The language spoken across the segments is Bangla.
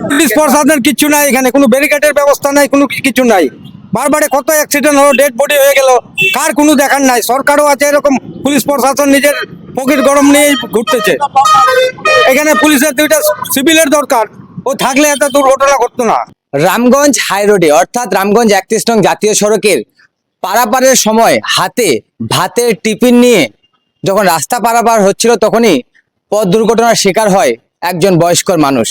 পুলিশ প্রশাসনের কিছু নাই, এখানে কোনো ব্যারিকেডের ব্যবস্থা নাই, কোনো কিছু নাই। বারবারে কত অ্যাক্সিডেন্ট হলো, ডেড বডি হয়ে গেল, কার কোনো দেখার নাই। সরকারও আছে এরকম, পুলিশ প্রশাসন নিজের পকেট গরম নিয়ে ঘুরতেছে। এখানে পুলিশের দুইটা সিভিলের দরকার, ও থাকলে এত দুর্ঘটনা ঘটতো না। রামগঞ্জ হাই রোডে অর্থাৎ রামগঞ্জ 31 নং জাতীয় সড়কের পারাপারের সময় হাতে ভাতের টিফিন নিয়ে যখন রাস্তা পারাপার হচ্ছিল, তখনই পথ দুর্ঘটনার শিকার হয় একজন বয়স্ক মানুষ।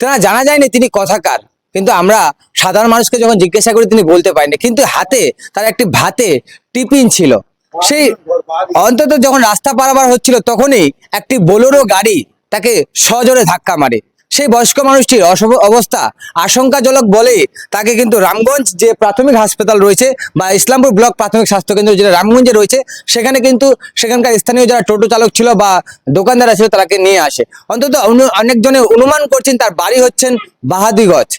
তারা জানা যায়নি তিনি কথাকার, কিন্তু আমরা সাধারণ মানুষকে যখন জিজ্ঞাসা করি তিনি বলতে পারেনি, কিন্তু হাতে তার একটি ভাতে টিফিন ছিল। সেই অন্তত যখন রাস্তা পারাপার হচ্ছিল তখনই একটি বোলেরো গাড়ি তাকে সজোরে ধাক্কা মারে। সেই বয়স্ক মানুষটির অবস্থা আশঙ্কাজনক বলে তাকে কিন্তু রামগঞ্জ যে প্রাথমিক হাসপাতাল রয়েছে বা ইসলামপুর ব্লক প্রাথমিক স্বাস্থ্যকেন্দ্র যেটা রামগঞ্জে রয়েছে, সেখানে কিন্তু সেখানকার স্থানীয় যারা টোটো চালক ছিল বা দোকানদার ছিল তাকে নিয়ে আসে। অন্তত অনেকজনে অনুমান করছেন তার বাড়ি হচ্ছেন বাহাদিগঞ্জ।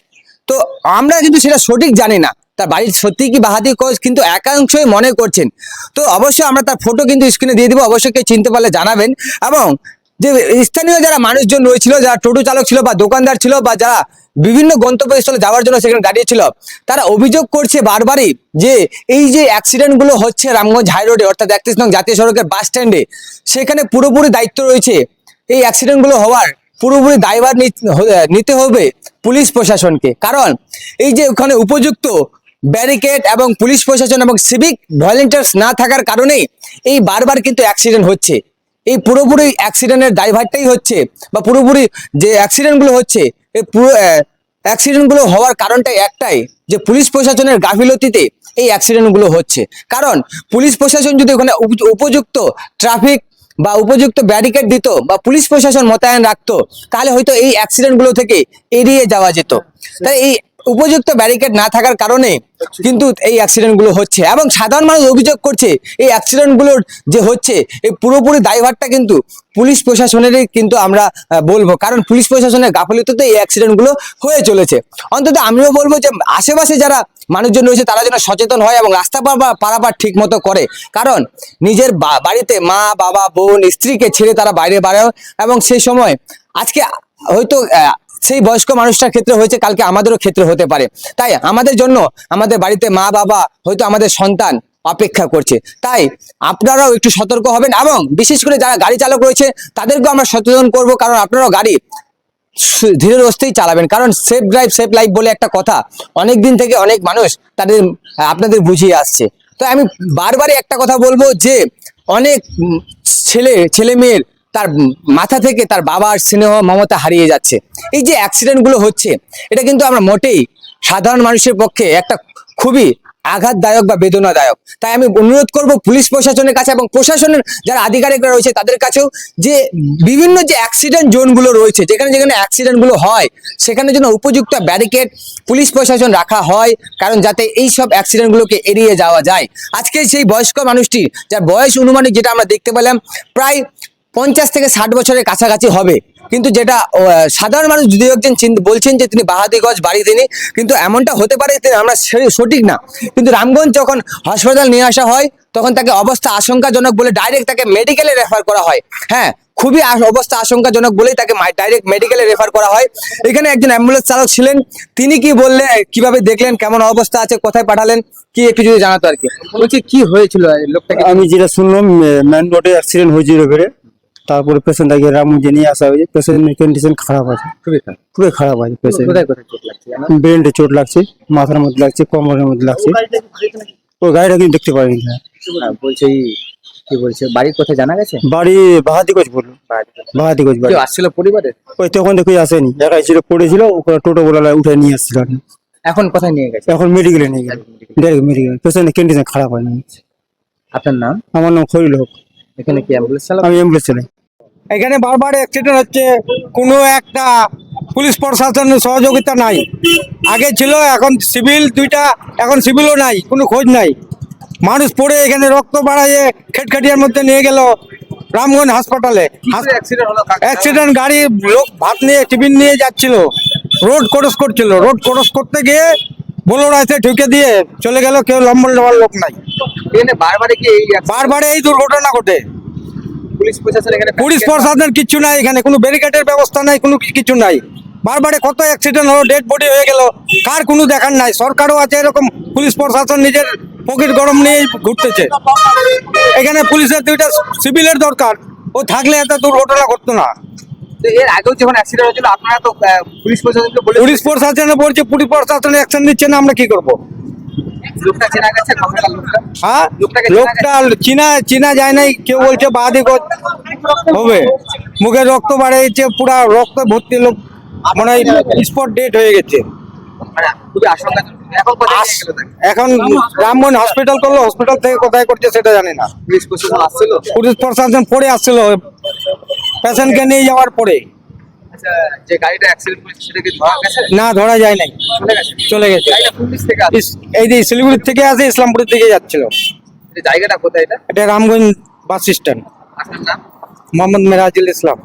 তো আমরা কিন্তু সেটা সঠিক জানি না তার বাড়ি সত্যি কি বাহাদিগঞ্জ, কিন্তু একাংশই মনে করছেন। তো অবশ্যই আমরা তার ফটো কিন্তু স্ক্রিনে দিয়ে দিব, অবশ্যই কেউ চিনতে পারলে জানাবেন। এবং যে স্থানীয় যারা মানুষজন রয়েছিল, যারা টোটো চালক ছিল বা দোকানদার ছিল বা যারা বিভিন্ন গন্তব্যস্থলে যাওয়ার জন্য সেখানে দাঁড়িয়েছিল, তারা অভিযোগ করছে বারবারই যে এই যে অ্যাক্সিডেন্ট গুলো হচ্ছে রামগঞ্জ হাই রোডে অর্থাৎ 31 নং জাতীয় সড়কের বাস স্ট্যান্ডে, সেখানে পুরোপুরি দায়িত্ব রয়েছে এই অ্যাক্সিডেন্ট গুলো হওয়ার পুরোপুরি দায়ভার নিতে হবে পুলিশ প্রশাসনকে। কারণ এই যে ওখানে উপযুক্ত ব্যারিকেড এবং পুলিশ প্রশাসন এবং সিভিক ভলেন্টিয়ার্স না থাকার কারণেই এই বারবার কিন্তু অ্যাক্সিডেন্ট হচ্ছে। এই পুরোপুরি অ্যাক্সিডেন্টের দায়ভারটাই হচ্ছে বা পুরোপুরি যে অ্যাক্সিডেন্টগুলো হচ্ছে, এই পুরো অ্যাক্সিডেন্টগুলো হওয়ার কারণটা একটাই, যে পুলিশ প্রশাসনের গাফিলতিতে এই অ্যাক্সিডেন্টগুলো হচ্ছে। কারণ পুলিশ প্রশাসন যদি ওখানে উপযুক্ত ট্রাফিক বা উপযুক্ত ব্যারিকেড দিত বা পুলিশ প্রশাসন মোতায়েন রাখতো, তাহলে হয়তো এই অ্যাক্সিডেন্টগুলো থেকে এড়িয়ে যাওয়া যেত। তাই এই উপযুক্ত ব্যারিকেড না থাকার কারণে কিন্তু এই অ্যাক্সিডেন্ট গুলো হচ্ছে। এবং সাধারণ মানুষ অভিযোগ করছে এই অ্যাক্সিডেন্ট গুলোর যে হচ্ছে এই পুরোপুরি দায়ভারটা কিন্তু পুলিশ প্রশাসনেরই কিন্তু আমরা বলবো, কারণ পুলিশ প্রশাসনের গাফিলতিতে এই অ্যাক্সিডেন্ট গুলো হয়ে চলেছে। অন্তত আমিও বলবো যে আশেপাশে যারা মানুষজন রয়েছে তারা যেন সচেতন হয় এবং রাস্তা পারাপার ঠিক মতো করে। কারণ নিজের বাড়িতে মা বাবা বোন স্ত্রীকে ছেড়ে তারা বাইরে বাড়ায়, এবং সেই সময় আজকে হয়তো সেই বয়স্ক মানুষটার ক্ষেত্রে হয়েছে, কালকে আমাদেরও ক্ষেত্রে হতে পারে। তাই আমাদের জন্য আমাদের বাড়িতে মা বাবা হয়তো আমাদের সন্তান অপেক্ষা করছে। তাই আপনারাও একটু সতর্ক হবেন এবং বিশেষ করে যারা গাড়ি চালক রয়েছে তাদেরকেও আমরা সচেতন করব। কারণ আপনারাও গাড়ি ধীরে সুস্থেই চালাবেন, কারণ সেফ ড্রাইভ সেফ লাইফ বলে একটা কথা অনেক দিন থেকে অনেক মানুষ আপনাদের বুঝিয়ে আসছে। তো আমি বারবারই একটা কথা বলবো যে অনেক ছেলে মেয়ের তার মাথা থেকে তার বাবার স্নেহ মমতা হারিয়ে যাচ্ছে। এই যে অ্যাক্সিডেন্ট গুলো হচ্ছে, এটা কিন্তু আমরা মোটেই সাধারণ মানুষের পক্ষে একটা খুবই আঘাতদায়ক বা বেদনাদায়ক। তাই আমি অনুরোধ করব পুলিশ প্রশাসনের কাছে এবং প্রশাসনের যারা আধিকারিকরা রয়েছে তাদের কাছেও, যে বিভিন্ন যে অ্যাক্সিডেন্ট জোনগুলো রয়েছে, যেখানে যেখানে অ্যাক্সিডেন্ট গুলো হয় সেখানে যেন উপযুক্ত ব্যারিকেড পুলিশ প্রশাসন রাখা হয়, কারণ যাতে এই সব অ্যাক্সিডেন্ট গুলোকে এড়িয়ে যাওয়া যায়। আজকে সেই বয়স্ক মানুষটি যার বয়স অনুমানিক যেটা আমরা দেখতে পেলাম প্রায় 50 থেকে 60 বছরের কাছাকাছি হবে, কিন্তু যেটা সাধারণ মানুষ যদি একজন বলছেন যে তিনি বাহাদিগঞ্জ বাড়ি তিনি, কিন্তু এমনটা হতে পারে আমরা সঠিক না। কিন্তু রামগঞ্জ যখন হাসপাতাল নিয়ে আসা হয় তখন তাকে অবস্থা আশঙ্কাজনক বলে ডাইরেক্ট তাকে মেডিকেলে রেফার করা হয়। হ্যাঁ, খুবই অবস্থা আশঙ্কাজনক বলেই তাকে ডাইরেক্ট মেডিকেলে রেফার করা হয়। এখানে একজন অ্যাম্বুলেন্স চালক ছিলেন, তিনি কি বললেন, কিভাবে দেখলেন, কেমন অবস্থা আছে, কোথায় পাঠালেন, কি একটু যদি জানাতো আর কি। বলছি কি হয়েছিল লোকটাকে? আমি যেটা শুনলাম মেন রোডে অ্যাক্সিডেন্ট হয়েছিল ফেরে, তারপরে পেশেন্টটাকে রামগঞ্জে নিয়ে আসা হয়েছে। পেশেন্টের কন্ডিশন খারাপ আছে, খুবই খারাপ আছে। পেশেন্ট ব্রেনে চোট লাগছে, মাথার মধ্যে লাগছে, কোমরের মধ্যে লাগছে। ওই গাড়িটা কিন্তু দেখতে পারিনি। বলছে কি বলছে, বাড়ি কোথায় জানা গেছে? বাড়ি বাহাদিগঞ্জ বললো, বাহাদিগঞ্জ বাড়ি। আসছিল পরিবারে? ওই তখন দেখে আসেনি, একাই ছিল, পড়েছিল, ওখানে টোটো বলা উঠে নিয়ে আসছিল। এখন কোথায় নিয়ে গেছে? এখন মেডিকেলে নিয়ে গেল, ডাইরেক্ট মেডিকেল। পেশেন্টের কন্ডিশন খারাপ হয় না। আপনার নাম? আমার নাম খলিল হক। এখানে কি অ্যাম্বুলেন্স চালক? আমি অ্যাম্বুলেন্স চালাই। এখানে বারবার অ্যাক্সিডেন্ট হচ্ছে, কোনো একটা পুলিশ প্রশাসনের সহযোগিতা নাই। আগে ছিল, এখন সিভিল দুইটা, এখন সিভিলও নাই, কোনো খোঁজ নাই। মানুষ পড়ে এখানে রক্ত বাড়াইয়ে খেটখাটিয়ার মধ্যে নিয়ে গেল রামগঞ্জ হাসপাতালে। অ্যাক্সিডেন্ট, গাড়ি লোক ভাত নিয়ে টিফিন নিয়ে যাচ্ছিল, রোড ক্রস করছিল, রোড ক্রস করতে গিয়ে বোলোর আছে ঢুকে দিয়ে চলে গেল, কেউ লম্বল দেওয়ার লোক নাই। এখানে বারবারই কি এই বারবার এই দুর্ঘটনা ঘটে। পুলিশ প্রশাসন এখানে পুলিশ প্রশাসনের কিছু নাই, এখানে কোনো ব্যারিকেডের ব্যবস্থা নাই, কোনো কিছু নাই। বারবারে কত অ্যাক্সিডেন্ট হলো, ডেড বডি হয়ে গেল, কার কোনো দেখার নাই। সরকারও আছে এরকম, পুলিশ প্রশাসন নিজের পকেট গরম নিয়ে ঘুরতেছে। এখানে পুলিশের দুইটা সিভিলের দরকার, ও থাকলে এত দুর্ঘটনা ঘটতো না। তো এর আগেও যখন অ্যাক্সিডেন্ট হয়েছিল আপনারা তো পুলিশ প্রশাসনকে বলে পুলিশ প্রশাসনে বলছে, পুলিশ প্রশাসন অ্যাকশন নিচ্ছে না, আমরা কি করব? লোকটা চেনা গেছে ঘটনার লোকটা? হ্যাঁ, লোকটাকে চেনা লোকটা চিনা চিনা যায় নাই। কেউ বলছে বাদিক হবে, মুখে রক্ত বাড়াইছে, পুরা রক্ত ভর্তি, লোক মনে হয় স্পট ডেট হয়ে গেছে। মানে খুবই আশঙ্কাজনক। এখন কোথায় নিয়ে গেল তাকে? এখন রামগঞ্জ হসপিটাল করলো, হসপিটাল থেকে কোথায় করছে সেটা জানি না। পুলিশ প্রশাসন আসছিল? পুলিশ প্রশাসন পরে আসছিল পেশেন্টকে নিয়ে যাওয়ার পরে। আচ্ছা, যে গাড়িটা অ্যাক্সিডেন্ট করেছে সেটা কি ধরা গেছে? না, ধরা যায় নাই, চলে গেছে? চলে গেছে। গাড়িটা পুলিশ থেকে আসছে? এই যে শিলিগুড়ির থেকে আসে, ইসলামপুরের দিকে যাচ্ছিল। এই জায়গাটা কোথায় এটা? এটা রামগঞ্জ বাস স্ট্যান্ড। আপনার নাম? মোহাম্মদ মেরাজুল ইসলাম।